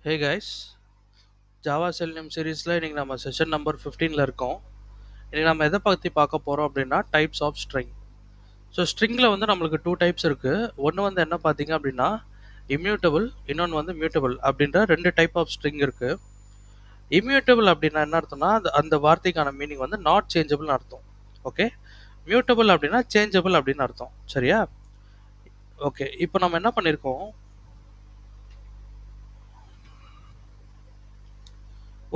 Hey guys, Java Selenium சீரீஸில் இன்றைக்கி நம்ம செஷன் நம்பர் 15ல் இருக்கோம். இன்றைக்கி நம்ம எதை பற்றி பார்க்க போகிறோம் அப்படின்னா டைப்ஸ் ஆஃப் ஸ்ட்ரிங். ஸோ ஸ்ட்ரிங்கில் வந்து நம்மளுக்கு டூ டைப்ஸ் இருக்குது. ஒன்று வந்து என்ன பார்த்தீங்க அப்படின்னா இம்யூட்டபிள், இன்னொன்று வந்து மியூட்டபிள் அப்படின்ற ரெண்டு டைப் ஆஃப் ஸ்ட்ரிங் இருக்குது. இம்யூட்டபிள் அப்படின்னா என்ன அர்த்தம்னா அந்த வார்த்தைக்கான மீனிங் வந்து நாட் சேஞ்சபிள்னு அர்த்தம். ஓகே, மியூட்டபிள் அப்படின்னா சேஞ்சபிள் அப்படின்னு அர்த்தம். சரியா? ஓகே, இப்போ நம்ம என்ன பண்ணியிருக்கோம்,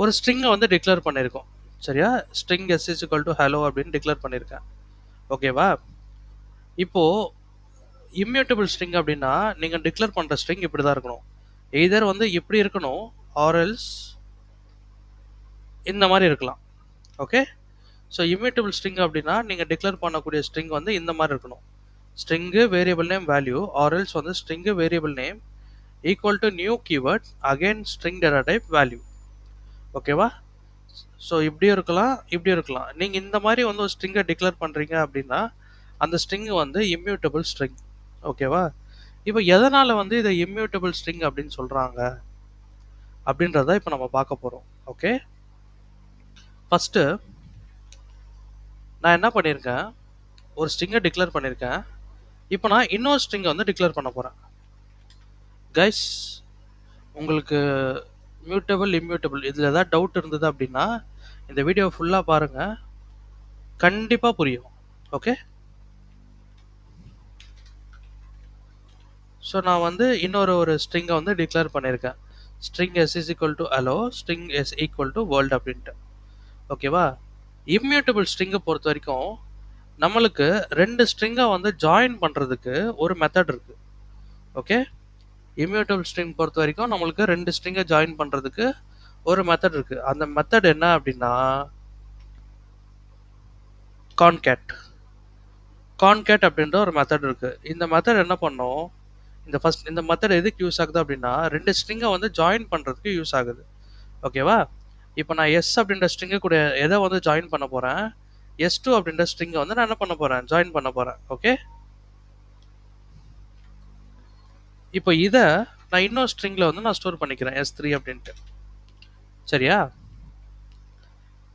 ஒரு ஸ்ட்ரிங்கை வந்து டிக்ளேர் பண்ணியிருக்கோம். சரியா? String s is equal to hello அப்படின்னு டிக்ளேர் பண்ணியிருக்கேன். ஓகேவா? இப்போ இம்யூட்டபிள் ஸ்ட்ரிங் அப்படின்னா நீங்கள் டிக்ளேர் பண்ணுற ஸ்ட்ரிங் இப்படி தான் இருக்கணும். எய்தர் வந்து இப்படி இருக்கணும் ஆர்எல்ஸ் இந்த மாதிரி இருக்கலாம். ஓகே, ஸோ இம்யூட்டபிள் ஸ்ட்ரிங் அப்படின்னா நீங்கள் டிக்ளேர் பண்ணக்கூடிய ஸ்ட்ரிங் வந்து இந்த மாதிரி இருக்கணும். ஸ்ட்ரிங்கு வேரியபிள் நேம் வேல்யூ ஆர்எல்ஸ் வந்து string variable name equal to new keyword again string data type value. ஓகேவா? ஸோ இப்படியும் இருக்கலாம், இப்படியும் இருக்கலாம். நீங்கள் இந்த மாதிரி வந்து ஒரு ஸ்ட்ரிங்கை டிக்ளேர் பண்ணுறீங்க அப்படின்னா அந்த ஸ்ட்ரிங் வந்து இம்யூட்டபிள் ஸ்ட்ரிங். ஓகேவா? இப்போ எதனால் வந்து இதை இம்யூட்டபிள் ஸ்ட்ரிங் அப்படின்னு சொல்கிறாங்க அப்படின்றத இப்போ நம்ம பார்க்க போகிறோம். ஓகே, ஃபஸ்ட்டு நான் என்ன பண்ணியிருக்கேன், ஒரு ஸ்ட்ரிங்கை டிக்ளேர் பண்ணியிருக்கேன். இப்போ நான் இன்னொரு ஸ்ட்ரிங்கை வந்து டிக்ளேர் பண்ண போகிறேன். கைஸ், உங்களுக்கு மியூட்டபிள் இம்யூட்டபிள் இதில் ஏதாவது டவுட் இருந்தது அப்படின்னா இந்த வீடியோ ஃபுல்லாக பாருங்கள், கண்டிப்பாக புரியும். ஓகே, ஸோ நான் வந்து ஒரு ஸ்ட்ரிங்கை வந்து டிக்ளேர் பண்ணியிருக்கேன். String s is equal to hello, string s equal to world அப்படின்ட்டு. ஓகேவா? இம்யூட்டபிள் ஸ்ட்ரிங்கை பொறுத்த வரைக்கும் நம்மளுக்கு ரெண்டு ஸ்ட்ரிங்கை வந்து ஜாயின் பண்ணுறதுக்கு ஒரு மெத்தட் இருக்குது. ஓகே, இம்யூட்டபிள் ஸ்ட்ரிங் பொறுத்த வரைக்கும் நம்மளுக்கு ரெண்டு ஸ்ட்ரிங்கை ஜாயின் பண்ணுறதுக்கு ஒரு மெத்தட் இருக்குது. அந்த மெத்தட் என்ன அப்படின்னா கான்கேட். கான்கேட் அப்படின்ற ஒரு மெத்தட் இருக்குது. இந்த மெத்தட் என்ன பண்ணோம், இந்த மெத்தட் எதுக்கு யூஸ் ஆகுது அப்படின்னா ரெண்டு ஸ்ட்ரிங்கை வந்து ஜாயின் பண்ணுறதுக்கு யூஸ் ஆகுது. ஓகேவா? இப்போ நான் எஸ் அப்படின்ற ஸ்ட்ரிங்கை கூட எதை வந்து ஜாயின் பண்ண போகிறேன், s2 அப்படின்ற ஸ்ட்ரிங்கை வந்து நான் என்ன பண்ண போகிறேன், ஜாயின் பண்ண போகிறேன். ஓகே, இப்போ இதை நான் இன்னொரு ஸ்ட்ரிங்கில் வந்து நான் ஸ்டோர் பண்ணிக்கிறேன் s3 அப்படின்ட்டு. சரியா?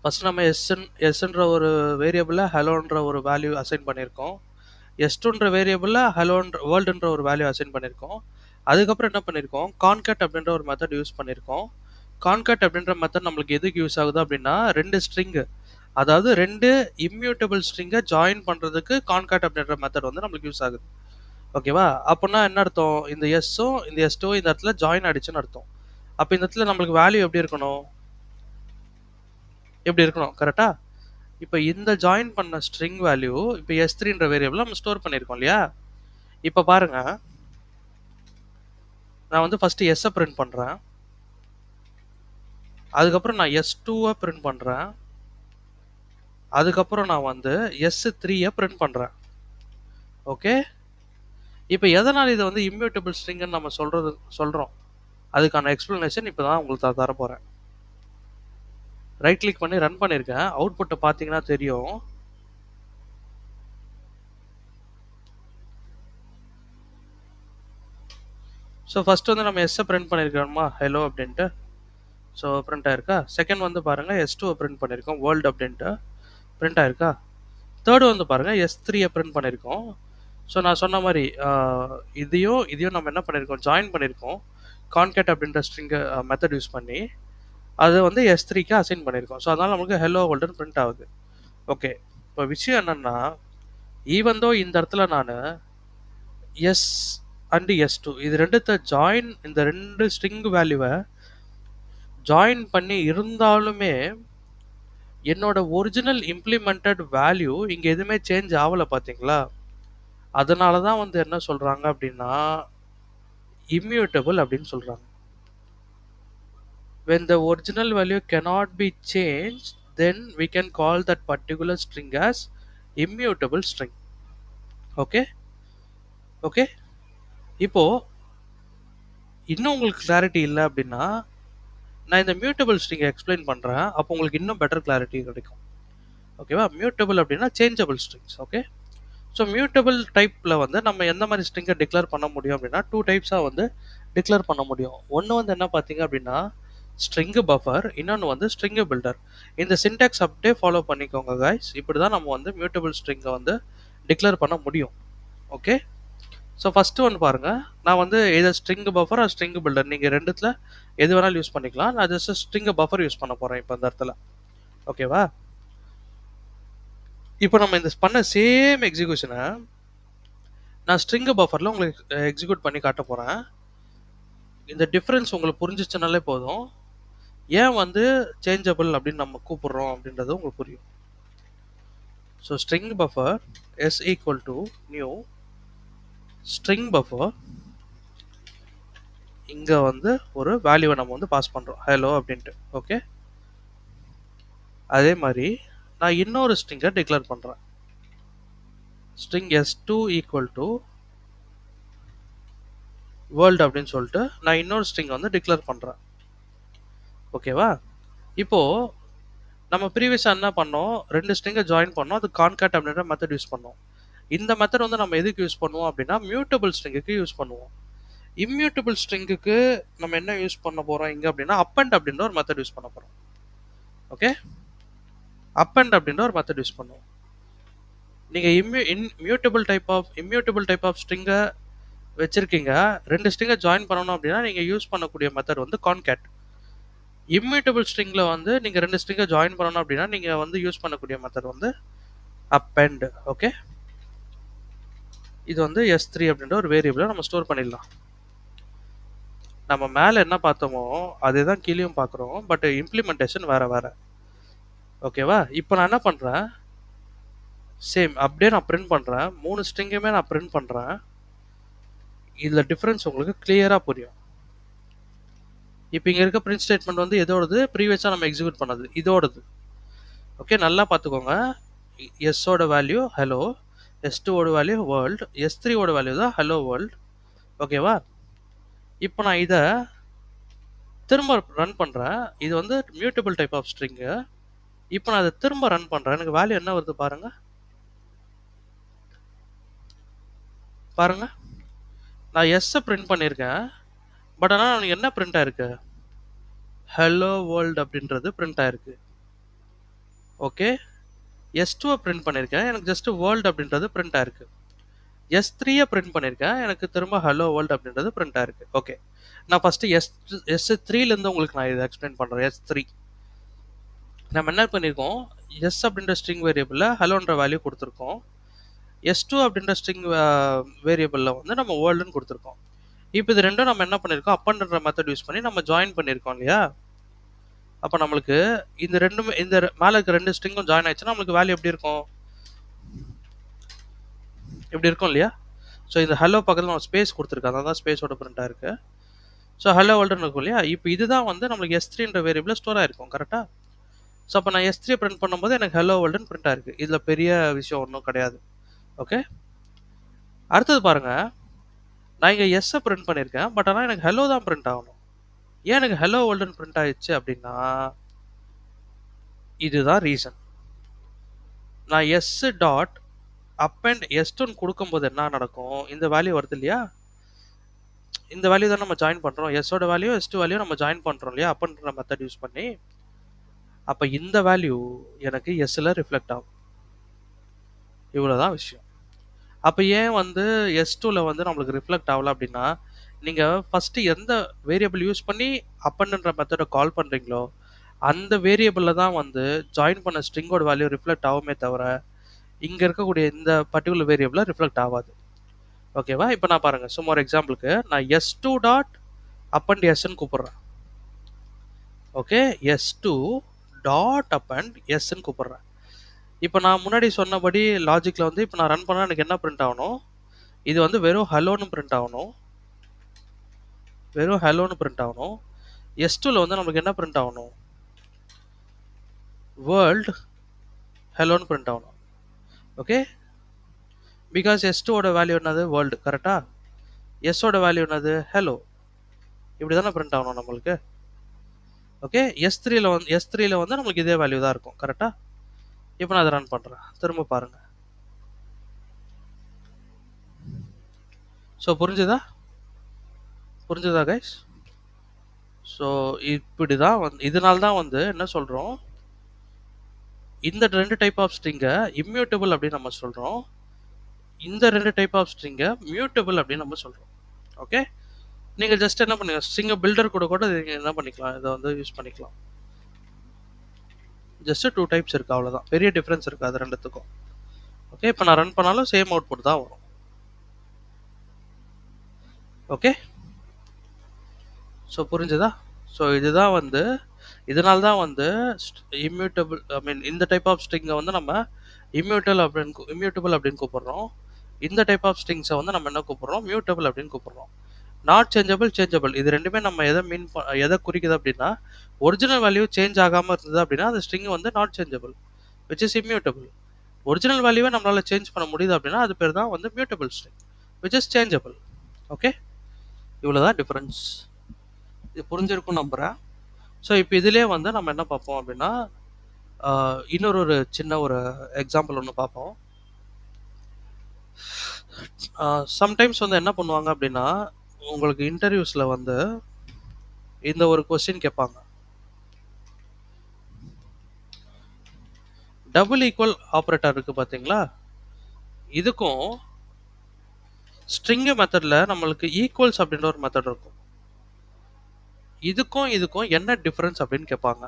ஃபஸ்ட் நம்ம எஸ்ன்ற ஒரு வேரியபிளில் ஹலோன்ற ஒரு வேல்யூ அசைன் பண்ணியிருக்கோம். s2ன்ற வேரியபிளில் ஹலோன்ற வேர்ல்டுன்ற ஒரு வேல்யூ அசைன் பண்ணியிருக்கோம். அதுக்கப்புறம் என்ன பண்ணியிருக்கோம், கான்கேட் அப்படின்ற ஒரு மெத்தட் யூஸ் பண்ணியிருக்கோம். கான்கேட் அப்படின்ற மெத்தட் நம்மளுக்கு எதுக்கு யூஸ் ஆகுது அப்படின்னா ரெண்டு ஸ்ட்ரிங்கு, அதாவது ரெண்டு இம்யூட்டபிள் ஸ்ட்ரிங்கை ஜாயின் பண்ணுறதுக்கு கான்கேட் அப்படின்ற மெத்தட் வந்து நம்மளுக்கு யூஸ் ஆகுது. ஓகேவா? அப்படின்னா என்ன அர்த்தம், இந்த எஸ்ஸும் இந்த s2 இந்த இடத்துல ஜாயின் ஆகிடுச்சுன்னு அர்த்தம். அப்போ இந்த இடத்துல நம்மளுக்கு வேல்யூ எப்படி இருக்கணும், எப்படி இருக்கணும், கரெக்டாக? இப்போ இந்த ஜாயின் பண்ண ஸ்ட்ரிங் வேல்யூ இப்போ s3ன்ற வேரியபிள் நம்ம ஸ்டோர் பண்ணியிருக்கோம் இல்லையா? இப்போ பாருங்கள், நான் வந்து ஃபஸ்ட்டு எஸ்ஸை பிரிண்ட் பண்ணுறேன், அதுக்கப்புறம் நான் s2வை பிரிண்ட் பண்ணுறேன், அதுக்கப்புறம் நான் வந்து s3யை பிரிண்ட் பண்ணுறேன். ஓகே, இப்போ எதனால் இதை வந்து இம்யூட்டபிள் ஸ்ட்ரிங்குன்னு நம்ம சொல்கிறோம் அதுக்கான எக்ஸ்ப்ளனேஷன் இப்போ தான் உங்களுக்கு தர போகிறேன். ரைட் கிளிக் பண்ணி ரன் பண்ணியிருக்கேன். அவுட்புட்டை பார்த்தீங்கன்னா தெரியும். ஸோ ஃபஸ்ட்டு வந்து நம்ம எஸ்ஸை பிரிண்ட் பண்ணியிருக்கோமா ஹலோ அப்படின்ட்டு. ஸோ பிரிண்ட் ஆயிருக்கா. செகண்ட் வந்து பாருங்கள் s2வை பிரிண்ட் பண்ணியிருக்கோம் வேர்ல்டு அப்படின்ட்டு, பிரிண்ட் ஆயிருக்கா. தேர்டு வந்து பாருங்கள் s3யை பிரிண்ட் பண்ணியிருக்கோம். ஸோ நான் சொன்ன மாதிரி இதையும் நம்ம என்ன பண்ணியிருக்கோம், ஜாயின் பண்ணியிருக்கோம் கான்கேட் அப்படின்ற ஸ்ட்ரிங்கை மெத்தட் யூஸ் பண்ணி. அது வந்து s3க்கு அசைன் பண்ணியிருக்கோம். ஸோ அதனால் நமக்கு ஹெலோ வேர்ல்டுன்னு பிரிண்ட் ஆகுது. ஓகே, இப்போ விஷயம் என்னென்னா ஈவன் தோ இந்த இடத்துல நான் எஸ் அண்டு s2 இது ரெண்டுத்தை ஜாயின், இந்த ரெண்டு ஸ்ட்ரிங் வேல்யூவை ஜாயின் பண்ணி இருந்தாலுமே என்னோட ஒரிஜினல் இம்ப்ளிமெண்டட் வேல்யூ இங்கே எதுவுமே சேஞ்ச் ஆகலை, பார்த்தீங்களா? அதனால தான் வந்து என்ன சொல்கிறாங்க அப்படின்னா இம்யூட்டபிள் அப்படின்னு சொல்கிறாங்க. When the original value cannot be changed, then we can call that particular string as immutable string. Okay okay, இப்போ இன்னும் உங்களுக்கு கிளாரிட்டி இல்லை அப்படின்னா நான் இந்த மியூட்டபிள் ஸ்ட்ரிங்கை எக்ஸ்பிளைன் பண்ணுறேன். அப்போ உங்களுக்கு இன்னும் பெட்டர் கிளாரிட்டி கிடைக்கும். ஓகேவா? மியூட்டபிள் அப்படின்னா changeable strings. Okay, so mutable டைப்பில் வந்து நம்ம எந்த மாதிரி ஸ்ட்ரிங்கை டிக்ளேர் பண்ண முடியும் அப்படின்னா டூ டைப்ஸாக வந்து டிக்ளேர் பண்ண முடியும். ஒன்று வந்து என்ன பார்த்தீங்க அப்படின்னா ஸ்ட்ரிங்கு பஃபர், இன்னொன்று வந்து ஸ்ட்ரிங்கு பில்டர். இந்த சின்டாக்ஸ் அப்படியே ஃபாலோ பண்ணிக்கோங்க கைஸ். இப்படி தான் நம்ம வந்து மியூட்டபிள் ஸ்ட்ரிங்கை வந்து டிக்ளேர் பண்ண முடியும். ஓகே. ஸோ ஃபஸ்ட்டு ஒன்று பாருங்கள், நான் வந்து இதை string buffer or string builder நீங்கள் ரெண்டுத்தில் எது வேணாலும் யூஸ் பண்ணிக்கலாம். நான் ஜஸ்ட் ஸ்ட்ரிங்கு பஃபர் யூஸ் பண்ண போகிறேன் இப்போ இந்த இடத்துல. ஓகேவா? இப்போ நம்ம இந்த பண்ண சேம் எக்ஸிக்யூஷனை நான் ஸ்ட்ரிங்கு பஃபரில் உங்களுக்கு எக்ஸிக்யூட் பண்ணி காட்ட போகிறேன். இந்த டிஃப்ரென்ஸ் உங்களுக்கு புரிஞ்சிச்சுனாலே போதும். ஏன் வந்து சேஞ்சபிள் அப்படின்னு நம்ம கூப்பிடுறோம் அப்படின்றது உங்களுக்கு புரியும். So string buffer is equal to new string buffer. இங்கே வந்து ஒரு வேல்யூவை நம்ம வந்து பாஸ் பண்ணுறோம், ஹலோ அப்படின்ட்டு. ஓகே. அதே மாதிரி நான் இன்னொரு ஸ்ட்ரிங்கை டிக்ளேர் பண்ணுறேன். String s2 equal to world அப்படின்னு சொல்லிட்டு நான் இன்னொரு ஸ்ட்ரிங் வந்து டிக்ளேர் பண்ணுறேன். ஓகேவா? இப்போது நம்ம ப்ரீவியஸாக என்ன பண்ணோம், ரெண்டு ஸ்ட்ரிங்கை ஜாயின் பண்ணோம், அது கான்கேட் அப்படின்ற மெத்தட் யூஸ் பண்ணோம். இந்த மெத்தட் வந்து நம்ம எதுக்கு யூஸ் பண்ணுவோம் அப்படின்னா மியூட்டபிள் ஸ்ட்ரிங்குக்கு யூஸ் பண்ணுவோம். இம்மியூட்டபிள் ஸ்ட்ரிங்குக்கு நம்ம என்ன யூஸ் பண்ண போகிறோம் இங்கே அப்படின்னா அப்பண்ட் அப்படின்ற ஒரு மெத்தட் யூஸ் பண்ண போகிறோம். ஓகே. அப்பண்ட் அப்படின்ற ஒரு மெத்தட் யூஸ் பண்ணுவோம். நீங்கள் இம்மியூட்டபிள் டைப் ஆஃப் ஸ்ட்ரிங்கை வச்சுருக்கீங்க, ரெண்டு ஸ்ட்ரிங்கை ஜாயின் பண்ணணும் அப்படின்னா நீங்கள் யூஸ் பண்ணக்கூடிய மெத்தட் வந்து கான்கேட். இம்மியூட்டபிள் ஸ்ட்ரிங்கில் வந்து நீங்கள் ரெண்டு ஸ்ட்ரிங்கை ஜாயின் பண்ணணும் அப்படின்னா நீங்கள் வந்து யூஸ் பண்ணக்கூடிய மெத்தட் வந்து அப்பெண்ட். ஓகே. இது வந்து s3 அப்படின்ற ஒரு வேரியபிளை நம்ம ஸ்டோர் பண்ணிடலாம். நம்ம மேலே என்ன பார்த்தோமோ அதே தான் கீழேயும் பார்க்குறோம், பட் இம்ப்ளிமெண்டேஷன் வேறு வேறு. ஓகேவா? இப்போ நான் என்ன பண்ணுறேன், சேம் அப்படியே நான் பிரிண்ட் பண்ணுறேன். 3 ஸ்ட்ரிங்குமே நான் பிரிண்ட் பண்ணுறேன். இதில் டிஃப்ரென்ஸ் உங்களுக்கு கிளியராக புரியும். இப்போ இங்கே இருக்க பிரிண்ட் ஸ்டேட்மெண்ட் வந்து எதோடது, ப்ரீவியஸாக நம்ம எக்ஸிக்யூட் பண்ணது இதோடது. ஓகே. நல்லா பார்த்துக்கோங்க. எஸ்ஸோட வேல்யூ ஹலோ, s2ஓட வேல்யூ வேர்ல்டு, s3ஓட வேல்யூ தான் ஹலோ வேர்ல்டு. ஓகேவா? இப்போ நான் இதை திரும்ப ரன் பண்ணுறேன். இது வந்து மியூட்டபிள் டைப் ஆஃப் ஸ்ட்ரிங்கு. இப்போ நான் அதை திரும்ப ரன் பண்ணுறேன். எனக்கு வேல்யூ என்ன வருது பாருங்கள். நான் எஸ்ஸை பிரிண்ட் பண்ணியிருக்கேன், பட் ஆனால் எனக்கு என்ன பிரிண்ட் ஆயிருக்கு, ஹலோ வேர்ல்டு அப்படின்றது பிரிண்ட் ஆயிருக்கு. ஓகே. s2 பிரிண்ட் பண்ணியிருக்கேன், எனக்கு ஜஸ்ட் வேர்ல்டு அப்படின்றது பிரிண்ட் ஆயிருக்கு. s3 பிரிண்ட் பண்ணியிருக்கேன், எனக்கு திரும்ப ஹலோ வேர்ல்டு அப்படின்றது பிரிண்ட் ஆயிருக்கு. ஓகே. நான் ஃபஸ்ட்டு s3லேருந்து உங்களுக்கு நான் இதை எக்ஸ்பிளைன் பண்ணுறேன். s3 நம்ம என்ன பண்ணியிருக்கோம், எஸ் அப்படின்ற ஸ்ட்ரிங் வேரியபிளில் ஹலோன்ற வேல்யூ கொடுத்துருக்கோம். s2 அப்படின்ற ஸ்ட்ரிங் வேரியபிளில் வந்து நம்ம வேர்ல்டுன்னு கொடுத்துருக்கோம். இப்போ இது ரெண்டும் நம்ம என்ன பண்ணியிருக்கோம், அப்பன்ற மெத்தட் யூஸ் பண்ணி நம்ம ஜாயின் பண்ணியிருக்கோம் இல்லையா? அப்போ நம்மளுக்கு இந்த ரெண்டுமே, இந்த மேலே இருக்க ரெண்டு ஸ்ட்ரிங்கும் ஜாயின் ஆயிடுச்சுன்னா நம்மளுக்கு வேல்யூ எப்படி இருக்கும், இப்படி இருக்கும் இல்லையா? ஸோ இந்த ஹலோ பக்கத்தில் நம்ம ஸ்பேஸ் கொடுத்துருக்கோம், அதான் ஸ்பேஸோட பிரிண்டாக இருக்குது. ஸோ ஹலோ வேர்ல்டுன்னு இருக்கும் இல்லையா? இப்போ இதுதான் வந்து நம்மளுக்கு s3ன்ற வேரியபிளில் ஸ்டோர் ஆயிருக்கும், கரெக்டாக? ஸோ அப்போ நான் s3 பிரிண்ட் பண்ணும்போது எனக்கு ஹலோ வேர்ல்டுன்னு பிரிண்ட் ஆயிருக்கு. இதில் பெரிய விஷயம் ஒன்றும் கிடையாது. ஓகே. அடுத்தது பாருங்கள், நான் இங்கே எஸ்ஸை பிரிண்ட் பண்ணியிருக்கேன், பட் ஆனால் எனக்கு ஹலோ தான் பிரிண்ட் ஆகணும். ஏன் எனக்கு ஹலோ வேர்ல்டுன்னு பிரிண்ட் ஆயிடுச்சு அப்படின்னா இதுதான் ரீசன். நான் எஸ் டாட் அப்பண்ட் s2 கொடுக்கும்போது என்ன நடக்கும், இந்த வேல்யூ வருது இல்லையா, இந்த வேல்யூ தான் நம்ம ஜாயின் பண்ணுறோம், எஸ்ஸோட வேல்யூ s2 வேல்யூ நம்ம ஜாயின் பண்ணுறோம் இல்லையா அப்பன்ற மெத்தட் யூஸ் பண்ணி. அப்போ இந்த வேல்யூ எனக்கு எஸ்ஸில் ரிஃப்ளெக்ட் ஆகும். இவ்வளோதான் விஷயம். அப்போ ஏன் வந்து s2ல வந்து நம்மளுக்கு ரிஃப்ளெக்ட் ஆகல அப்படின்னா, நீங்கள் ஃபஸ்ட்டு எந்த வேரியபிள் யூஸ் பண்ணி அப்பன்ற மெத்தடை கால் பண்ணுறீங்களோ அந்த வேரியபிளில் தான் வந்து ஜாயின் பண்ண ஸ்ட்ரிங்கோட வேல்யூ ரிஃப்ளெக்ட் ஆகுமே தவிர இங்கே இருக்கக்கூடிய இந்த பர்டிகுலர் வேரியபிளில் ரிஃப்ளெக்ட் ஆகாது. ஓகேவா? இப்போ நான் பாருங்கள், சும்மா ஒரு எக்ஸாம்பிளுக்கு நான் s2 டாட் அப்பண்ட் எஸ்ன்னு கூப்பிட்றேன். ஓகே. s2 டாட் அப்பண்ட் எஸ்ன்னு கூப்பிட்றேன். இப்போ நான் முன்னாடி சொன்னபடி லாஜிக்கில் வந்து இப்போ நான் ரன் பண்ணால் எனக்கு என்ன பிரிண்ட் ஆகணும், இது வந்து வெறும் ஹலோன்னு பிரிண்ட் ஆகணும், வெறும் ஹலோன்னு பிரிண்ட் ஆகணும். s2ல வந்து நமக்கு என்ன பிரிண்ட் ஆகணும், வேர்ல்டு ஹலோன்னு பிரிண்ட் ஆகணும். ஓகே. பிகாஸ் s2ஓட வேல்யூ என்னது, வேர்ல்டு, கரெக்டாக? எஸ்ஸோட வேல்யூ என்னது, ஹலோ. இப்படி தானே பிரிண்ட் ஆகணும் நம்மளுக்கு. ஓகே. s3ல வந்து நம்மளுக்கு இதே வேல்யூ தான் இருக்கும், கரெக்டாக? இப்போ நான் அதை ரன் பண்ணுறேன், திரும்ப பாருங்கள். ஸோ புரிஞ்சுதா? புரிஞ்சுதா கைஸ்? ஸோ இப்படி தான் இதனால தான் என்ன சொல்கிறோம், இந்த 2 டைப் ஆஃப் ஸ்ட்ரிங்கை இம்யூட்டபிள் அப்படின்னு நம்ம சொல்கிறோம். இந்த 2 டைப் ஆஃப் ஸ்ட்ரிங்கை மியூட்டபிள் அப்படின்னு நம்ம சொல்கிறோம். ஓகே, நீங்கள் ஜஸ்ட் என்ன பண்ணுங்க, ஸ்ட்ரிங்கை பில்டர் கூட நீங்கள் என்ன பண்ணிக்கலாம், இதை யூஸ் பண்ணிக்கலாம். ஜஸ்ட் 2 டைப்ஸ் இருக்குது, அவ்வளோதான். பெரிய டிஃப்ரென்ஸ் இருக்குது அது ரெண்டுத்துக்கும். ஓகே, இப்போ நான் ரன் பண்ணாலும் சேம் அவுட்புட் தான் வரும். ஓகே, ஸோ புரிஞ்சுதா? ஸோ இதுதான் இதனால தான் இம்யூட்டபிள், ஐ மீன் இந்த டைப் ஆஃப் ஸ்ட்ரிங்கை நம்ம இம்யூட்டபிள் அப்படின்னு கூப்பிடுறோம். இந்த டைப் ஆஃப் ஸ்ட்ரிங்ஸை நம்ம என்ன கூப்பிடுறோம், மியூட்டபிள் அப்படின்னு கூப்பிடுறோம். நாட் சேஞ்சபிள், இது ரெண்டுமே நம்ம எதை குறிக்குது அப்படின்னா, ஒரிஜினல் வேல்யூ சேஞ்ச் ஆகாமல் இருந்தது அப்படின்னா அந்த string not changeable, which is immutable. Original வேல்யூவை நம்மளால் சேஞ்ச் பண்ண முடியுது அப்படின்னா அது பேர் தான் mutable string, which is changeable. Okay, இவ்வளோதான் டிஃப்ரென்ஸ். இது புரிஞ்சிருக்கும் நம்புகிறேன். ஸோ இப்போ இதிலே நம்ம என்ன பார்ப்போம் அப்படின்னா, இன்னொரு சின்ன ஒரு எக்ஸாம்பிள் ஒன்று பார்ப்போம். சம்டைம்ஸ் என்ன பண்ணுவாங்க அப்படின்னா, உங்களுக்கு இன்டர்வியூஸில் இந்த ஒரு கொஸ்டின் கேட்பாங்க. டபுள் ஈக்குவல் ஆப்ரேட்டர் இருக்குது பார்த்தீங்களா, இதுக்கும் ஸ்ட்ரிங்கு மெத்தடில் நம்மளுக்கு ஈக்குவல்ஸ் அப்படின்ற ஒரு மெத்தட் இருக்கும். இதுக்கும் என்ன டிஃப்ரென்ஸ் அப்படின்னு கேட்பாங்க.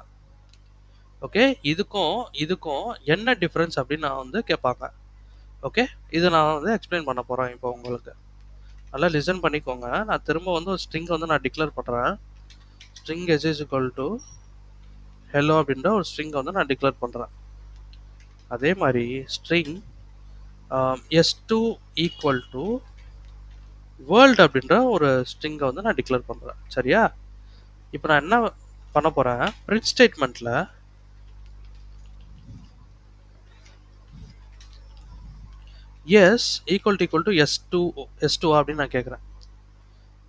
ஓகே, இதுக்கும் என்ன டிஃப்ரென்ஸ் அப்படின்னு நான் கேட்பாங்க. ஓகே, இதை நான் எக்ஸ்பிளைன் பண்ண போகிறேன் இப்போ உங்களுக்கு. நல்லா லிசன் பண்ணிக்கோங்க. நான் திரும்ப ஒரு ஸ்ட்ரிங் நான் டிக்ளேர் பண்ணுறேன். String s is equal to hello அப்படின்ற ஒரு ஸ்ட்ரிங் நான் டிக்ளேர் பண்ணுறேன். அதே மாதிரி string s2 equal to world அப்படின்ற ஒரு ஸ்ட்ரிங்கை நான் டிக்ளேர் பண்ணுறேன். சரியா? இப்போ நான் என்ன பண்ண போகிறேன், பிரிண்ட் ஸ்டேட்மெண்ட்டில் எஸ் ஈக்குவல் டு s2 அப்படின்னு நான் கேட்குறேன்.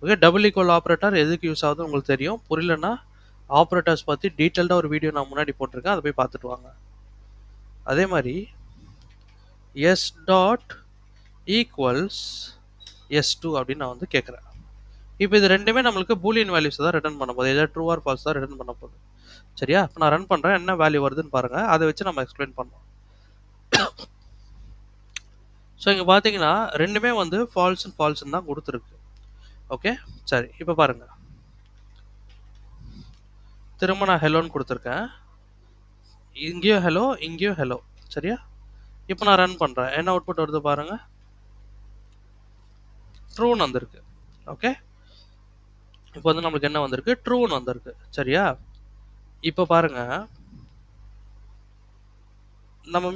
ஓகே, டபுள் ஈக்குவல் ஆப்ரேட்டர் எதுக்கு யூஸ் ஆகுது உங்களுக்கு தெரியும். புரியலன்னா ஆப்ரேட்டர்ஸ் பற்றி டீட்டெயில்டாக ஒரு வீடியோ நான் முன்னாடி போட்டிருக்கேன், அதை போய் பார்த்துட்டு வாங்க. அதே மாதிரி எஸ் டாட் ஈக்குவல்ஸ் s2 அப்படின்னு நான் கேட்குறேன். இப்போ இது ரெண்டுமே நம்மளுக்கு பூலியன் வேல்யூஸ் தான் ரிட்டர்ன் பண்ண போகுது, ஏதாவது ட்ரூ ஆர் ஃபால்ஸ் தான் ரிட்டர்ன் பண்ண போகுது. சரியா? இப்போ நான் ரன் பண்ணுறேன், என்ன வேல்யூ வருதுன்னு பாருங்கள், அதை வச்சு நம்ம எக்ஸ்பிளைன் பண்ணோம். ஸோ இங்கே பார்த்தீங்கன்னா ரெண்டுமே ஃபால்ஸ்ன்னு தான் கொடுத்துருக்கு. ஓகே, சரி, இப்போ பாருங்கள், திரும்ப நான் ஹெலோன்னு கொடுத்துருக்கேன். இங்கேயும் ஹெலோ, இங்கேயும் ஹெலோ. சரியா? இப்போ நான் ரன் பண்ணுறேன், என்ன அவுட்புட் வருது பாருங்கள், ட்ரூன்னு வந்திருக்கு. ஓகே, இப்போ நம்மளுக்கு என்ன வந்திருக்கு, ட்ரூன்னு வந்திருக்கு. சரியா? இப்போ பாருங்கள், நம்ம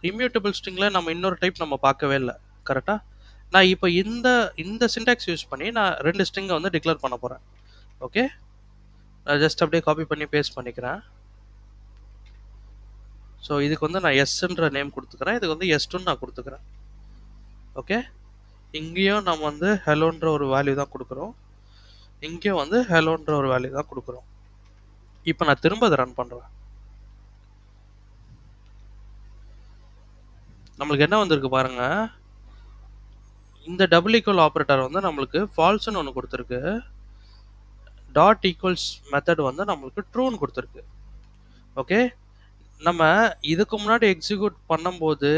இம்யூட்டபிள் ஸ்ட்ரிங்கில் நம்ம இன்னொரு டைப் நம்ம பார்க்கவே இல்லை. கரெக்டாக? நான் இப்போ இந்த சின்டாக்ஸ் யூஸ் பண்ணி நான் 2 ஸ்ட்ரிங்கை டிக்ளேர் பண்ண போகிறேன். ஓகே, நான் ஜஸ்ட் அப்படியே காப்பி பண்ணி பேஸ்ட் பண்ணிக்கிறேன். ஸோ இதுக்கு நான் எஸ்ன்ற நேம் கொடுத்துக்கிறேன், இதுக்கு s2 நான் கொடுத்துக்கிறேன். ஓகே, இங்கேயும் நம்ம ஹெலோன்ற ஒரு வேல்யூ தான் கொடுக்குறோம், இங்கேயும் ஹெலோன்ற ஒரு வேல்யூ தான் கொடுக்குறோம். இப்போ நான் திரும்ப அதை ரன் பண்ணுறேன். நம்மளுக்கு என்ன வந்திருக்கு பாருங்க, இந்த டபுள் ஈக்குவல் ஆப்ரேட்டர் நம்மளுக்கு ஃபால்ஸ்ன்னு ஒன்று கொடுத்துருக்கு, டாட் ஈக்குவல்ஸ் மெத்தட் நம்மளுக்கு ட்ரூன்னு கொடுத்துருக்கு. ஓகே, நம்ம இதுக்கு முன்னாடி எக்ஸிக்யூட் பண்ணும்போது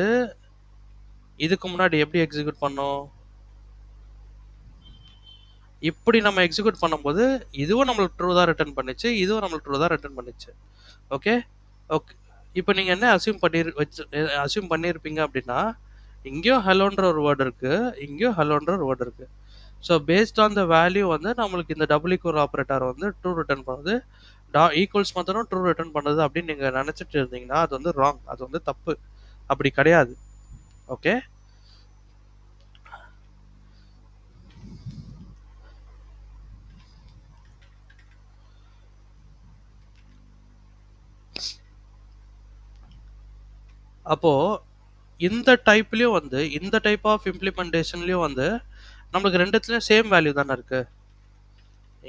இதுக்கு முன்னாடி எப்படி எக்ஸிக்யூட் பண்ணோம், இப்படி நம்ம எக்ஸிக்யூட் பண்ணும்போது இதுவும் நம்மளுக்கு ட்ரூ தான் ரிட்டர்ன் பண்ணிச்சு, இதுவும் நம்மளுக்கு ட்ரூ தான் ரிட்டர்ன் பண்ணிச்சு. ஓகே, ஓகே, இப்போ நீங்கள் என்ன அசியூம் பண்ணியிருப்பீங்க அப்படின்னா, இங்கேயும் ஹலோன்ற ஒரு வேர்டு இருக்குது, இங்கேயும் ஹலோன்ற ஒரு வேர்டு இருக்குது. So based on the value நம்மளுக்கு இந்த double equal operator true return பண்ணுது, ஈக்குவல்ஸ் மாத்திரம் ட்ரூ ரிட்டர்ன் பண்ணுது அப்படின்னு நீங்கள் நினச்சிட்டு இருந்தீங்கன்னா அது ராங், அது தப்பு. அப்படி கிடையாது. ஓகே, அப்போது இந்த டைப்லேயும் இந்த டைப் ஆஃப் இம்ப்ளிமெண்டேஷன்லேயும் நம்மளுக்கு ரெண்டுத்துலேயும் சேம் வேல்யூ தானே இருக்குது.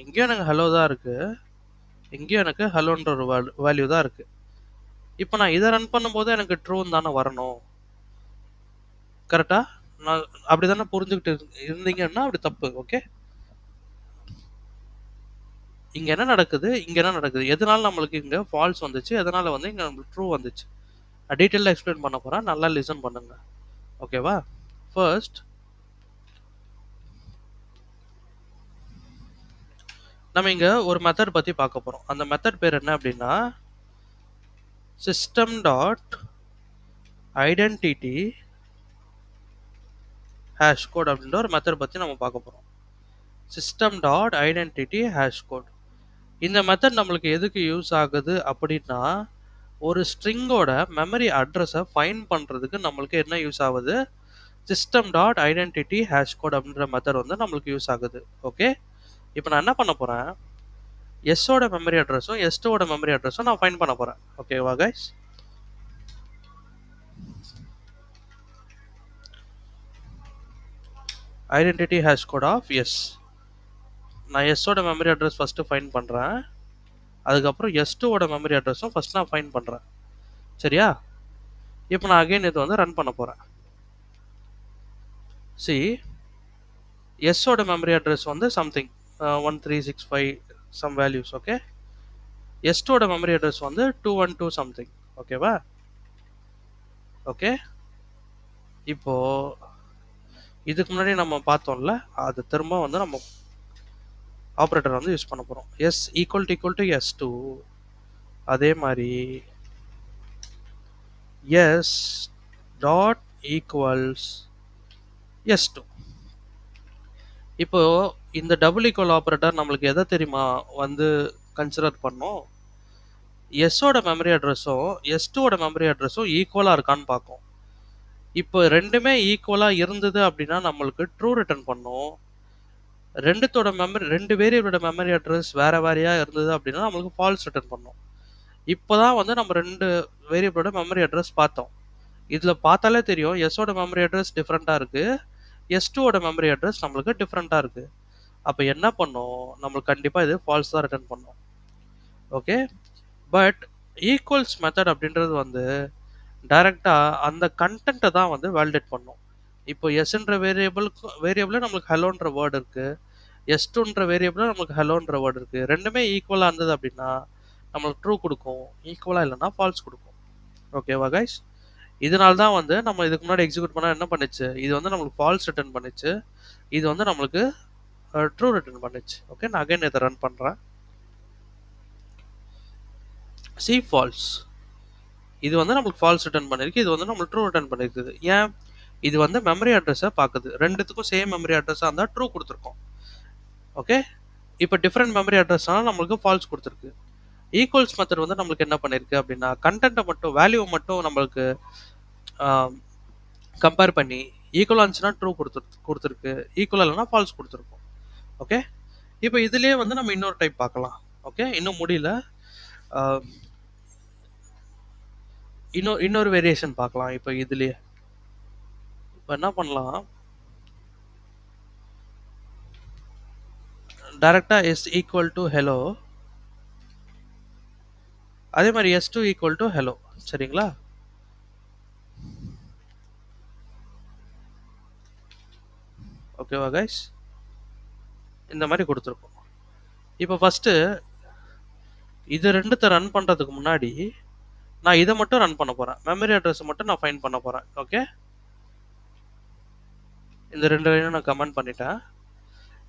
எங்கேயும் எனக்கு ஹலோ தான் இருக்குது, எங்கேயும் எனக்கு ஹலோன்ற ஒரு வேல்யூ தான் இருக்குது. இப்போ நான் இதை ரன் பண்ணும்போது எனக்கு ட்ரூன்னு தானே வரணும். கரெக்டாக? நான் அப்படி தானே புரிஞ்சுக்கிட்டு இருந்தீங்கன்னா அப்படி தப்பு. ஓகே, இங்க என்ன நடக்குது, இங்க என்ன நடக்குது, எதனால நம்மளுக்கு இங்க ஃபால்ஸ் வந்துச்சு, எதனால வந்து இங்க நம்மளுக்கு ட்ரூ வந்துச்சு. நான் டீட்டெயிலா எக்ஸ்பிளைன் பண்ண போறேன். நல்லா லிசன் பண்ணுங்க. ஓகேவா? ஃபர்ஸ்ட் நம்ம இங்க ஒரு மெத்தட் பத்தி பார்க்க போறோம். அந்த மெத்தட் பேர் என்ன அப்படின்னா, system dot identity hash code அப்படின்ற ஒரு மெத்தட் பத்தி நம்ம பார்க்க போறோம். System dot identity hash code. இந்த மெத்தட் நம்மளுக்கு எதுக்கு யூஸ் ஆகுது அப்படின்னா, ஒரு ஸ்ட்ரிங்கோட மெமரி அட்ரஸை ஃபைண்ட் பண்றதுக்கு நம்மளுக்கு என்ன யூஸ் ஆகுது, system dot identity hash code அப்படின்ற மெத்தட் வந்து நம்மளுக்கு யூஸ் ஆகுது. ஓகே, இப்போ நான் என்ன பண்ண போறேன், எஸ்ஸோட மெமரி அட்ரஸும் எஸ்2ஓட மெமரி அட்ரஸும் நான் ஃபைண்ட் பண்ண போறேன். ஓகேவா guys? Identity hash code of S. நான் எஸ்ஸோட மெமரி அட்ரஸ் ஃபர்ஸ்ட் ஃபைண்ட் பண்றேன். அதுக்கப்புறம் எஸ்2ஓட மெமரி அட்ரஸும் ஃபர்ஸ்ட் நான் ஃபைண்ட் பண்றேன். சரியா? இப்போ நான் அகைன் இது வந்து ரன் பண்ண போறேன். சி, எஸ்ஸோட மெமரி அட்ரஸ் வந்து சம்திங் 1365 சம் வேல்யூஸ். ஓகே, எஸ்2ஓட மெமரி அட்ரஸ் வந்து 212 சம்திங். ஓகேவா? ஓகே, இப்போ இதுக்கு முன்னாடி நம்ம பார்த்தோம்ல, அது திரும்ப வந்து நம்ம ஆப்ரேட்டர் வந்து யூஸ் பண்ண போறோம். எஸ் ஈக்குவல் டு எஸ்2, அதே மாதிரி எஸ் டாட் ஈக்குவல்ஸ் எஸ்2. இப்போ இந்த டபுள் ஈக்குவல் ஆப்ரேட்டர் நம்மளுக்கு எதை தெரியுமா வந்து கன்சிடர் பண்ணோம், எஸ்ஸோட மெமரி அட்ரஸும் எஸ்2ஓட மெமரி அட்ரஸும் ஈக்குவலாக இருக்கான்னு பார்க்கும். இப்போ ரெண்டுமே ஈக்குவலாக இருந்தது அப்படின்னா நம்மளுக்கு ட்ரூ ரிட்டர்ன் பண்ணும். ரெண்டு வேரியபிளோட மெமரி அட்ரஸ் வேற வேறையா இருந்தது அப்படின்னா நம்மளுக்கு ஃபால்ஸ் ரிட்டர்ன் பண்ணும். இப்போதான் வந்து நம்ம ரெண்டு வேரியபிளோட மெமரி அட்ரஸ் பார்த்தோம். இதில் பார்த்தாலே தெரியும் எஸ்ஸோட மெமரி அட்ரஸ் டிஃப்ரெண்ட்டாக இருக்குது, எஸ்2ஓட மெமரி அட்ரஸ் நம்மளுக்கு டிஃப்ரெண்ட்டாக இருக்குது. அப்போ என்ன பண்ணும், நம்மளுக்கு கண்டிப்பாக இது ஃபால்ஸ் தான் ரிட்டர்ன் பண்ணும். ஓகே, பட் ஈக்குவல்ஸ் மெத்தட் அப்படின்றது வந்து டைரெக்டாக அந்த கண்டென்ட்டை தான் வந்து வேலிடேட் பண்ணும். இப்போ எஸ்ன்ற வேரியபிளில் நம்மளுக்கு ஹலோன்ற வேர்டு இருக்குது, எஸ்2ன்ற வேரியபிளில் நம்மளுக்கு ஹலோன்ற வேர்டு இருக்குது. ரெண்டுமே ஈக்குவலாக இருந்தது அப்படின்னா நம்மளுக்கு ட்ரூ கொடுக்கும், ஈக்குவலாக இல்லைன்னா ஃபால்ஸ் கொடுக்கும். ஓகேவா கைஸ்? இதனால தான் வந்து நம்ம இதுக்கு முன்னாடி எக்ஸிக்யூட் பண்ணால் என்ன பண்ணுச்சு, இது வந்து நம்மளுக்கு ஃபால்ஸ் ரிட்டர்ன் பண்ணுச்சு, இது வந்து நம்மளுக்கு ட்ரூ ரிட்டர்ன் பண்ணுச்சு. ஓகே, நான் அகைன் இதை ரன் பண்ணுறேன். சி ஃபால்ஸ், இது வந்து நம்மளுக்கு ஃபால்ஸ் ரிட்டர்ன் பண்ணிருக்கு, இது வந்து நம்மளுக்கு ட்ரூ ரிட்டர்ன் பண்ணிருக்குது. ஏன், இது வந்து மெமரி அட்ரஸை பார்க்குது. ரெண்டுத்துக்கும் சேம் மெமரி அட்ரஸாக இருந்தால் ட்ரூ கொடுத்துருக்கோம். ஓகே, இப்போ டிஃப்ரெண்ட் மெமரி அட்ரஸ்னால நம்மளுக்கு ஃபால்ஸ் கொடுத்துருக்கு. ஈக்குவல்ஸ் மெத்தட் வந்து நம்மளுக்கு என்ன பண்ணிருக்கு அப்படின்னா, கண்டென்ட்டை மட்டும் வேல்யூவை மட்டும் நம்மளுக்கு கம்பேர் பண்ணி ஈக்குவலாக இருந்துச்சுன்னா ட்ரூ கொடுத்துருக்கு, ஈக்குவலாக இல்லைன்னா ஃபால்ஸ் கொடுத்துருக்கோம். ஓகே, இப்போ இதுலேயே வந்து நம்ம இன்னொரு டைப் பார்க்கலாம். ஓகே, இன்னும் முடியல, இன்னொரு வேரியேஷன் பார்க்கலாம். இப்போ இதுலேயே இப்போ என்ன பண்ணலாம், டைரெக்டாக எஸ் ஈக்குவல் டு ஹெலோ, அதே மாதிரி எஸ்2 ஈக்குவல் டு ஹெலோ. சரிங்களா? ஓகேவா கைஸ்? இந்த மாதிரி கொடுத்துருக்கோம். இப்போ ஃபஸ்ட்டு இது ரெண்டுத்தை ரன் பண்ணுறதுக்கு முன்னாடி நான் இதை மட்டும் ரன் பண்ண போகிறேன், மெமரி அட்ரஸை மட்டும் நான் ஃபைண்ட் பண்ண போகிறேன். ஓகே, இந்த ரெண்டு லைனும் நான் கமெண்ட் பண்ணிட்டேன்.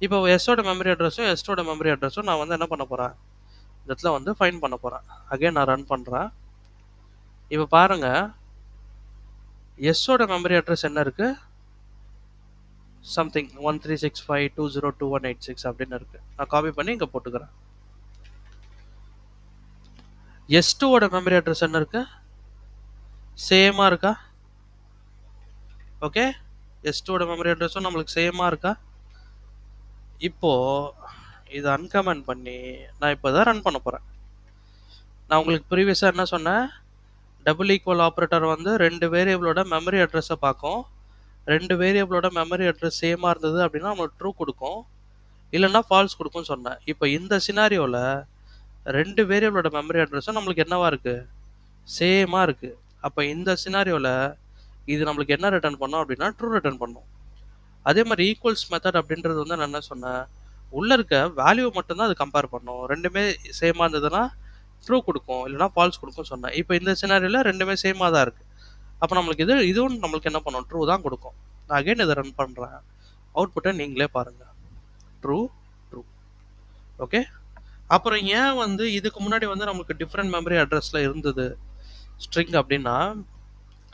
இப்போ எஸ்ஸோட மெமரி அட்ரஸும் எஸ்டோட மெமரி அட்ரஸும் நான் வந்து என்ன பண்ண போகிறேன், இந்த இடத்துல வந்து ஃபைண்ட் பண்ண போகிறேன். அகைன் நான் ரன் பண்ணுறேன். இப்போ பாருங்கள், எஸ்ஸோட மெமரி அட்ரஸ் என்ன இருக்குது, சம்திங் 1365202186 அப்படின்னு இருக்குது. நான் காப்பி பண்ணி இங்கே போட்டுக்கிறேன். எஸ்2ஓட மெமரி அட்ரஸ் என்ன இருக்குது, சேமாக இருக்கா? ஓகே, எஸ்2ஓட மெமரி அட்ரஸும் நம்மளுக்கு சேமாக இருக்கா? இப்போது இதை அன்கமெண்ட் பண்ணி நான் இப்போ தான் ரன் பண்ண போகிறேன். நான் உங்களுக்கு ப்ரீவியஸாக என்ன சொன்னேன், டபுள் ஈக்குவல் ஆப்ரேட்டர் வந்து ரெண்டு வேரியபிளோட மெமரி அட்ரஸை பார்க்கும். ரெண்டு வேரியபிளோட மெமரி அட்ரஸ் சேமாக இருந்தது அப்படின்னா நம்மளுக்கு ட்ரூ கொடுக்கும், இல்லைன்னா ஃபால்ஸ் கொடுக்கும்னு சொன்னேன். இப்போ இந்த சினாரியோவில் ரெண்டு வேரியபிளோட மெமரி அட்ரஸும் நம்மளுக்கு என்னவா இருக்குது, சேமாக இருக்குது. அப்போ இந்த சினாரியோவில் இது நம்மளுக்கு என்ன ரிட்டர்ன் பண்ணோம் அப்படின்னா ட்ரூ ரிட்டர்ன் பண்ணும். அதே மாதிரி ஈக்குவல்ஸ் மெத்தட் அப்படின்றது வந்து நான் என்ன சொன்னேன், உள்ள இருக்க வேல்யூ மட்டும் தான் அது கம்பேர் பண்ணும். ரெண்டுமே சேமா இருந்ததுன்னா ட்ரூ குடுக்கும். இல்லன்னா ஃபால்ஸ் குடுக்கும்னு சொன்னேன். இப்ப இந்த சினாரியோல ரெண்டுமே சேமா தான் இருக்கு. அப்ப நம்மளுக்கு இதுவும் நம்மளுக்கு என்ன பண்ணும்? ட்ரூ தான் குடுக்கும். நான் அகைன் இத ரன் பண்றேன். அவுட்புட்ட நீங்களே பாருங்க. True, true. ஓகே. அப்புறம் ஏன் வந்து இதுக்கு முன்னாடி வந்து நமக்கு டிஃபரெண்ட் மெமரி அட்ரஸ்ல இருந்தது ஸ்ட்ரிங் அப்படின்னா,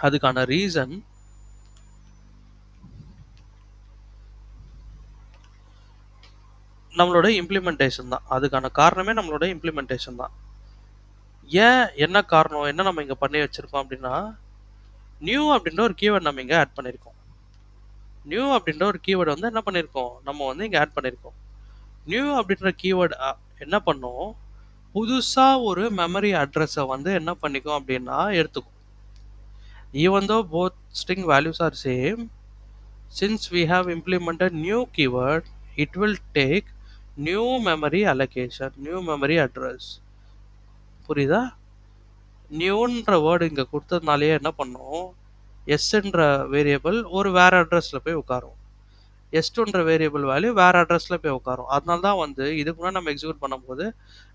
அதுக்கான ரீசன் நம்மளோட இம்ப்ளிமெண்டேஷன் தான். அதுக்கான காரணமே நம்மளோட இம்ப்ளிமெண்டேஷன் தான். ஏன்? என்ன காரணம்? என்ன நம்ம இங்க பண்ணி வச்சிருக்கோம் அப்படின்னா, நியூ அப்படின்ற ஒரு கீவேர்ட் நம்ம இங்க ஆட் பண்ணியிருக்கோம். நியூ அப்படின்ற ஒரு கீவேர்ட் வந்து என்ன பண்ணியிருக்கோம்? நம்ம வந்து இங்க ஆட் பண்ணியிருக்கோம். நியூ அப்படின்ற கீவேர்ட் என்ன பண்ணும்? புதுசா ஒரு மெமரி அட்ரஸ வந்து என்ன பண்ணிக்கும் அப்படின்னா எடுத்துக்கும். Even though both string values are same, since we have implemented new keyword, it will take new memory allocation, new memory address. புரியுதா? நியூன்ற வேர்டு இங்க குடுத்ததுனாலயே என்ன பண்ணும்? எஸ்ன்ற வேரியபிள் ஒரு வேற அட்ரஸ்ல போய் உட்காரும். எஸ்2ன்ற வேரியபிள் வேல்யூ வேற அட்ரஸ்ல போய் உட்காரும். அதனால தான் வந்து இதுக்கு முன்னாடி நம்ம எக்ஸிக்யூட் பண்ணும்போது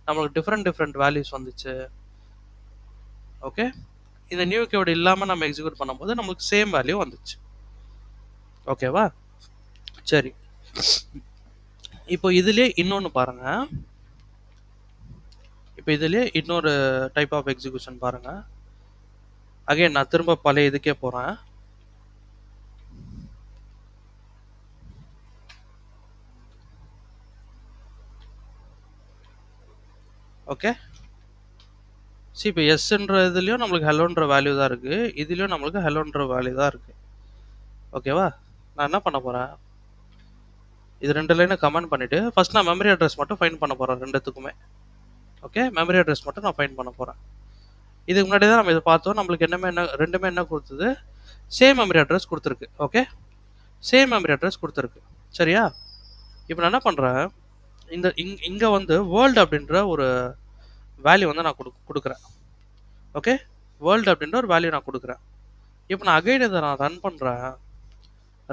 நம்மளுக்கு டிஃபரெண்ட் வேல்யூஸ் வந்துச்சு. ஓகே. இந்த நியூ கீவேர்ட் இல்லாம நம்ம எக்ஸிக்யூட் பண்ணும்போது நமக்கு சேம் வேல்யூ வந்துச்சு. ஓகேவா? சரி. இப்போ இதுலயே இன்னொன்னு பாருங்க. இப்போ இதுலயே இன்னொரு டைப் ஆஃப் எக்ஸிகியூஷன் பாருங்க. அகைன் நான் திரும்ப பழைய இதுக்கே போறேன். ஓகே. இப்போ எஸ்ன்ற இதுலயும் நம்மளுக்கு ஹெலோன்ற வேல்யூ தான் இருக்கு. இதுலயும் நம்மளுக்கு ஹெலோன்ற வேல்யூ தான் இருக்கு. ஓகேவா? நான் என்ன பண்ண போறேன்? இது 2 லைனை கமெண்ட் பண்ணிட்டு ஃபர்ஸ்ட் நான் மெமரி அட்ரஸ் மட்டும் ஃபைண்ட் பண்ண போறேன் ரெண்டுத்துக்குமே. ஓகே. மெமரி அட்ரஸ் மட்டும் நான் ஃபைண்ட் பண்ண போறேன். இதுக்கு முன்னாடி தான் நம்ம இதை பார்த்தோம். நம்மளுக்கு ரெண்டுமே என்ன கொடுத்தது? சேம் மெமரி அட்ரஸ் கொடுத்துருக்கு. ஓகே. சேம் மெமரி அட்ரஸ் கொடுத்துருக்கு. சரியா? இப்போ நான் என்ன பண்றேன்? இங்க வந்து வேர்ல்டு அப்படின்ற ஒரு வேல்யூ வந்து நான் கொடுக்குறேன். ஓகே. வேர்ல்டு அப்படின்ற ஒரு வேல்யூ நான் கொடுக்குறேன். இப்போ நான் அகைன் இதை நான் ரன் பண்றேன்.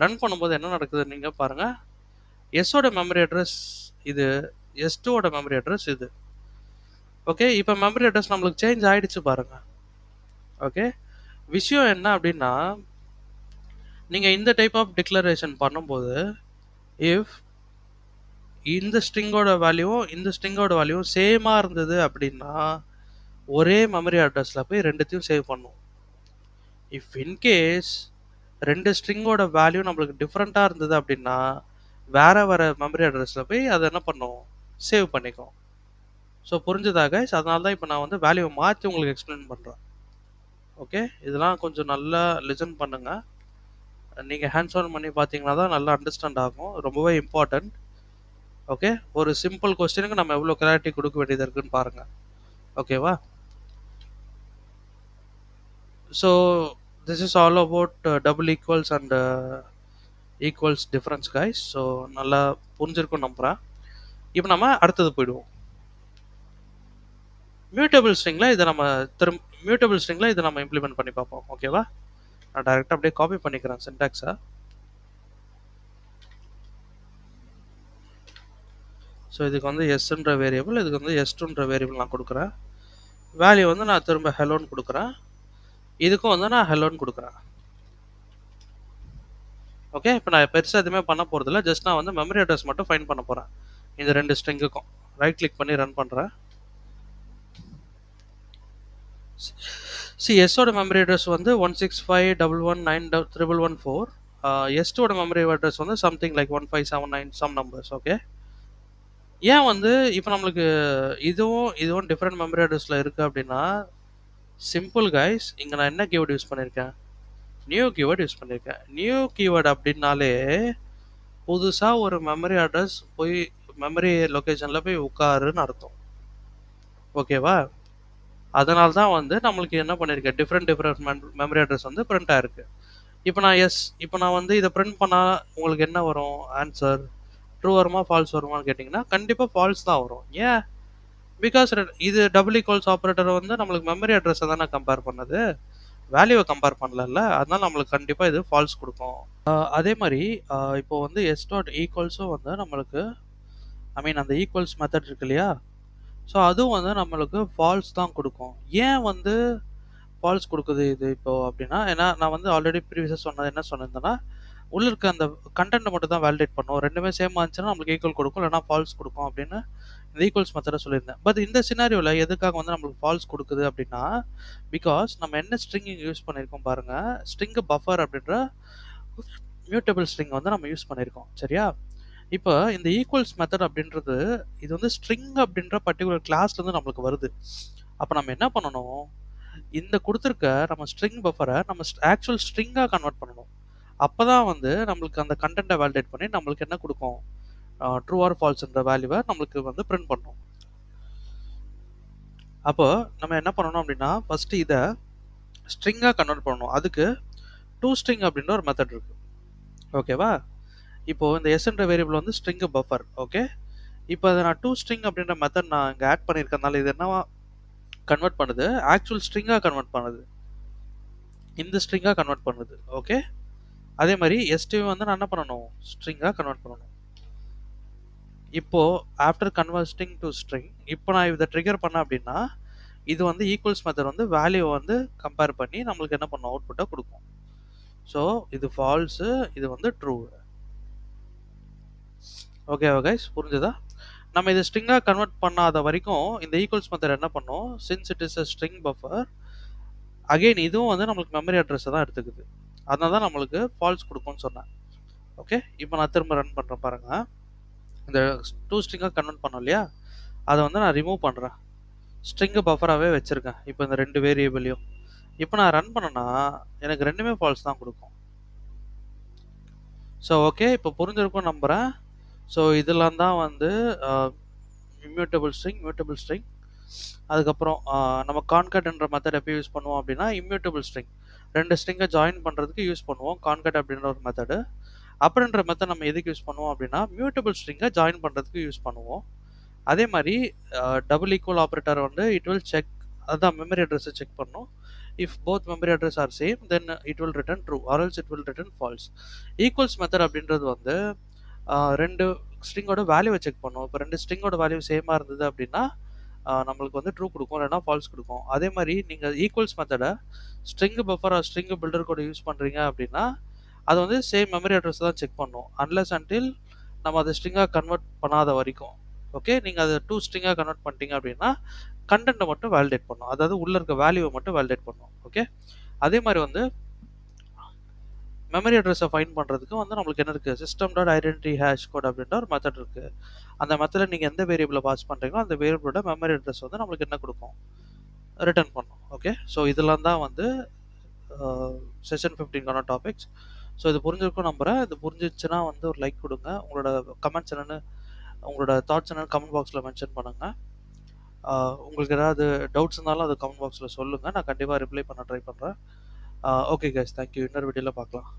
ரன் பண்ணும்போது என்ன நடக்குது நீங்க பாருங்க. எஸ்ஸோட மெமரி அட்ரஸ் இது, எஸ்2ஓட மெமரி அட்ரஸ் இது. ஓகே. இப்போ மெமரி அட்ரஸ் நம்மளுக்கு சேஞ்ச் ஆயிடுச்சு பாருங்க. ஓகே. விஷயம் என்ன அப்படின்னா, நீங்க இந்த டைப் ஆஃப் டிக்ளரேஷன் பண்ணும்போது இஃப் இந்த ஸ்ட்ரிங்கோட வேல்யூவும் இந்த ஸ்ட்ரிங்கோட வேல்யூவும் சேமா இருந்தது அப்படின்னா ஒரே மெமரி அட்ரஸ்ல போய் ரெண்டுத்தையும் சேவ் பண்ணும். இஃப் இன்கேஸ் ரெண்டு ஸ்ட்ரிங்கோட வேல்யூ நம்மளுக்கு டிஃப்ரெண்ட்டாக இருந்தது அப்படின்னா வேற வேற மெமரி அட்ரஸில் போய் அதை என்ன பண்ணும்? சேவ் பண்ணிக்கும். ஸோ புரிஞ்சுதா கைஸ்? அதனால தான் இப்போ நான் வந்து வேல்யூவை மாற்றி உங்களுக்கு எக்ஸ்பிளைன் பண்ணுறேன். ஓகே. இதெல்லாம் கொஞ்சம் நல்லா லிசன் பண்ணுங்க. நீங்கள் ஹேண்ட்ஸ் ஆன் பண்ணி பார்த்தீங்கன்னா தான் நல்லா அண்டர்ஸ்டாண்ட் ஆகும். ரொம்பவே இம்பார்ட்டன்ட். ஓகே. ஒரு சிம்பிள் கொஸ்டினுக்கு நம்ம எவ்வளோ கிளாரிட்டி கொடுக்க வேண்டியது இருக்குன்னு பாருங்க. ஓகேவா? So this is all about double equals and equals difference guys. So நல்லா புரிஞ்சிருக்கும் நம்புகிறேன். இப்போ நம்ம அடுத்தது போயிடுவோம். மியூட்டபிள் ஸ்ட்ரிங்கில் இதை நம்ம இம்ப்ளிமெண்ட் பண்ணி பார்ப்போம். ஓகேவா? நான் டைரெக்டாக அப்படியே காப்பி பண்ணிக்கிறேன் சின்டாக்ஸை. ஸோ இதுக்கு வந்து எஸ்ன்ற வேரியபிள், இதுக்கு வந்து எஸ்2ன்ற வேரியபிள் நான் கொடுக்குறேன். வேல்யூ வந்து நான் திரும்ப ஹெலோன்னு கொடுக்குறேன். இதுக்கும் வந்து நான் ஹெலோன்னு கொடுக்குறேன். ஓகே. இப்போ நான் பெருசாக எதுவுமே பண்ண போகிறதில்ல. ஜஸ்ட் நான் வந்து மெமரி அட்ரஸ் மட்டும் ஃபைண்ட் பண்ண போகிறேன் இந்த ரெண்டு ஸ்ட்ரிங்குக்கும். ரைட் கிளிக் பண்ணி ரன் பண்ணுறேன். எஸ்ஸோட மெமரி அட்ரஸ் வந்து 165.11.9.114. எஸ்2ஓட மெமரி அட்ரஸ் வந்து something like 1579 some numbers. Okay. ஏன் வந்து இப்போ நம்மளுக்கு இதுவும் டிஃப்ரெண்ட் மெமரி அட்ரஸில் இருக்குது அப்படின்னா சிம்பிள் கைஸ். இங்கே நான் என்ன கீவேர்டு யூஸ் பண்ணியிருக்கேன்? நியூ கீவேர்டு யூஸ் பண்ணியிருக்கேன். நியூ கீவேர்டு அப்படின்னாலே புதுசாக ஒரு மெமரி அட்ரஸ் போய் மெமரி லொக்கேஷனில் போய் உட்காருன்னு அர்த்தம். ஓகேவா? அதனால தான் வந்து நம்மளுக்கு என்ன பண்ணியிருக்கேன்? டிஃப்ரெண்ட் மெமரி அட்ரஸ் வந்து பிரிண்ட் ஆயிருக்கு. இப்போ நான் வந்து இதை பிரிண்ட் பண்ணால் உங்களுக்கு என்ன வரும்? ஆன்சர் ட்ரூ வருமா ஃபால்ஸ் வருமான்னு கேட்டிங்கன்னா கண்டிப்பாக ஃபால்ஸ் தான் வரும். ஏன்? பிகாஸ் இது டபுள் ஈக்குவல்ஸ் ஆப்ரேட்டர் வந்து நம்மளுக்கு மெமரி அட்ரஸை தானே கம்பேர் பண்ணது, வேல்யூவை கம்பேர் பண்ணல. அதனால நம்மளுக்கு கண்டிப்பாக இது ஃபால்ஸ் கொடுக்கும். அதே மாதிரி இப்போ வந்து எஸ் டாட் ஈக்குவல்ஸும் வந்து நம்மளுக்கு ஐ மீன் அந்த ஈக்குவல்ஸ் மெத்தட் இருக்கு இல்லையா? ஸோ அதுவும் வந்து நம்மளுக்கு ஃபால்ஸ் தான் குடுக்கும். ஏன் வந்து ஃபால்ஸ் குடுக்குது இது இப்போ அப்டின்னா, ஏன்னா நான் வந்து ஆல்ரெடி ப்ரீவியஸா சொன்னது என்ன சொல்லியிருந்தேன்னா, உள்ள இருக்க அந்த கன்டென்ட்ட மட்டும் தான் வேலிடேட் பண்ணும். 2மே சேமா இருந்துச்சுன்னா நம்மளுக்கு ஈக்குவல் குடுக்கும். இல்லன்னா ஃபால்ஸ் குடுக்கும் அப்டின்னு இந்த ஈக்குவல்ஸ் மெத்தட சொல்லியிருந்தேன். பட் இந்த சினாரியோல எதுக்காக வந்து நம்மளுக்கு ஃபால்ஸ் குடுக்குது அப்டின்னா, பிகாஸ் நம்ம என்ன ஸ்ட்ரிங் இங்க யூஸ் பண்ணியிருக்கோம் பாருங்க. ஸ்ட்ரிங் பஃபர் அப்டின்ற மியூட்டபிள் ஸ்ட்ரிங் வந்து நம்ம யூஸ் பண்ணியிருக்கோம். சரியா? இப்ப இந்த ஈக்குவல்ஸ் மெத்தட் அப்டின்றது, இது வந்து ஸ்ட்ரிங் அப்டின்ற பர்ட்டிகுலர் கிளாஸ்லருந்து நம்மளுக்கு வருது. அப்ப நம்ம என்ன பண்ணணும்? இந்த குடுத்திருக்க நம்ம ஸ்ட்ரிங் பஃபர நம்ம ஆக்சுவல் ஸ்ட்ரிங்கா கன்வெர்ட் பண்ணணும். அப்பதான் வந்து நம்மளுக்கு அந்த கன்டென்ட்ட வேலிடேட் பண்ணி நம்மளுக்கு என்ன குடுக்கும்? ட்ரூ ஆர் ஃபால்ஸ்ன்ற வேல்யூவ நம்மளுக்கு வந்து பிரிண்ட் பண்ணும். அப்போ நம்ம என்ன பண்ணணும் அப்டின்னா, ஃபர்ஸ்ட் இத ஸ்ட்ரிங்கா கன்வெர்ட் பண்ணணும். அதுக்கு டோஸ்ட்ரிங் அப்டின்ற ஒரு மெத்தட் இருக்கு. ஓகேவா? இப்போ இந்த எஸ்ன்ற வேரியபிள் வந்து ஸ்ட்ரிங் பஃபர். ஓகே. இப்போ அத நான் டோஸ்ட்ரிங் அப்டின்ற மெத்தட் நான் இங்க ஆட் பண்ணியிருக்கனால இது என்னவா கன்வெர்ட் பண்ணுது? ஆக்சுவல் ஸ்ட்ரிங்கா கன்வெர்ட் பண்ணுது. இந்த ஸ்ட்ரிங்கா கன்வெர்ட் பண்ணுது. ஓகே. அதே மாரி எஸ்டியும் வந்து நான் என்ன பண்ணணும்? ஸ்ட்ரிங்கா கன்வெர்ட் பண்ணணும். இப்போ ஆஃப்டர் கன்வெர்ட்டிங் டூ ஸ்ட்ரிங், இப்போ நான் இத ட்ரிகர் பண்ணேன் அப்டின்னா, இது வந்து ஈக்குவல்ஸ் மெத்தட் வந்து வேல்யூவ வந்து கம்பேர் பண்ணி நம்மளுக்கு என்ன பண்ணும்? அவுட்புட்ட குடுக்கும். ஸோ இது ஃபால்ஸு, இது வந்து ட்ரூ. ஓகேவா கைஸ்? புரிஞ்சதா? நம்ம இத ஸ்ட்ரிங்கா கன்வெர்ட் பண்ணாத வரைக்கும் இந்த ஈக்குவல்ஸ் மெத்தட் என்ன பண்ணும்? Since it is a string buffer, again இதுவும் வந்து நம்மளுக்கு மெமரி அட்ரஸ தான் எடுத்துக்குது. அதனால தான் நம்மளுக்கு ஃபால்ஸ் குடுக்கும்னு சொன்னேன். ஓகே. இப்போ நான் திரும்ப ரன் பண்றேன் பாருங்க. இந்த டூ ஸ்ட்ரிங்கா கன்வெர்ட் பண்ணோம் இல்லையா? அத வந்து நான் ரிமூவ் பண்றேன். ஸ்ட்ரிங் பஃபராவே வச்சிருக்கேன். இப்போ இந்த 2 வேரியபிளையும். இப்போ நான் ரன் பண்ணேன்னா, எனக்கு 2மே ஃபால்ஸ் தான் குடுக்கும். So okay. இப்போ புரிஞ்சிருக்கும்னு நம்புறேன். ஸோ இதெல்லாம் தான் வந்து அ இம்யூட்டபிள் ஸ்ட்ரிங், மியூட்டபிள் ஸ்ட்ரிங். அதுக்கப்புறம் நம்ம கான்கேட்ன்ற மெத்தட் எப்போ யூஸ் பண்ணுவோம் அப்டின்னா, இம்யூட்டபிள் ஸ்ட்ரிங். 2 ஸ்ட்ரிங்க ஜாயின் பண்றதுக்கு யூஸ் பண்ணுவோம். கான்கேட் அப்டின்ற ஒரு மெத்தடு. அப்டின்ற மெத்தட் நம்ம எதுக்கு யூஸ் பண்ணுவோம் அப்டின்னா, மியூட்டபிள் ஸ்ட்ரிங்க ஜாயின் பண்றதுக்கு யூஸ் பண்ணுவோம். அதே மாரி டபுள் ஈக்குவல் ஆப்பரேட்டர் வந்து இட் வில் செக், அதான் மெமரி அட்ரஸ செக் பண்ணும். If both memory address R same then it will return true or else it will return falls. Equals method அப்டின்றது வந்து 2 ஸ்ட்ரிங்கோட வேல்யூவ செக் பண்ணும். இப்போ 2 ஸ்ட்ரிங்கோட வேல்யூ சேமா இருந்தது அப்டின்னா, நம்மளுக்கு வந்து ட்ரூ குடுக்கும். இல்லன்னா ஃபால்ஸ் குடுக்கும். அதே மாரி நீங்க ஈக்குவல்ஸ் மெத்தட string buffer or string builder கூட யூஸ் பண்றீங்க அப்டின்னா, அது வந்து சேம் மெமரி அட்ரஸ் தான் செக் பண்ணும். அன்லெஸ் அன்டில் நம்ம அத ஸ்ட்ரிங்கா கன்வெர்ட் பண்ணாத வரைக்கும். ஓகே. நீங்க அத டூ ஸ்ட்ரிங்கா கன்வெர்ட் பண்ணிட்டீங்க அப்டின்னா, கன்டென்ட்ட மட்டும் வேலிடேட் பண்ணும். அதாவது உள்ள இருக்க வேல்யூவ மட்டும் வேலிடேட் பண்ணும். ஓகே. அதே மாரி வந்து மெமரி அட்ரஸ ஃபைண்ட் பண்றதுக்கு வந்து நம்மளுக்கு என்ன இருக்கு? System dot identity hash code அப்டின்ற ஒரு மெத்தட் இருக்கு. அந்த மெத்தட்ல நீங்க எந்த வேரியபிள பாஸ் பண்றீங்களோ, அந்த வேரியபிளோட மெமரி அட்ரஸ் வந்து நம்மளுக்கு என்ன குடுக்கும்? ரிட்டர்ன் பண்ணும். ஓகே. ஸோ இதெல்லாம் தான் வந்து அ செஷன் 15க்கான டாபிக்ஸ். ஸோ இது புரிஞ்சிருக்கும்னு நம்புறேன். இது புரிஞ்சிருச்சுன்னா வந்து ஒரு லைக் குடுங்க. உங்களோட கமெண்ட்ஸ் என்னன்னு, உங்களோட தாட்ஸ் என்னன்னு கமெண்ட் பாக்ஸ்ல மென்ஷன் பண்ணுங்க. உங்களுக்கு ஏதாவது டவுட்ஸ் இருந்தாலும் அத கமெண்ட் பாக்ஸ்ல சொல்லுங்க. நான் கண்டிப்பா ரிப்ளை பண்ண ட்ரை பண்றேன். Okay guys. Thank you. இன்னொரு வீடியோல பார்க்கலாம்.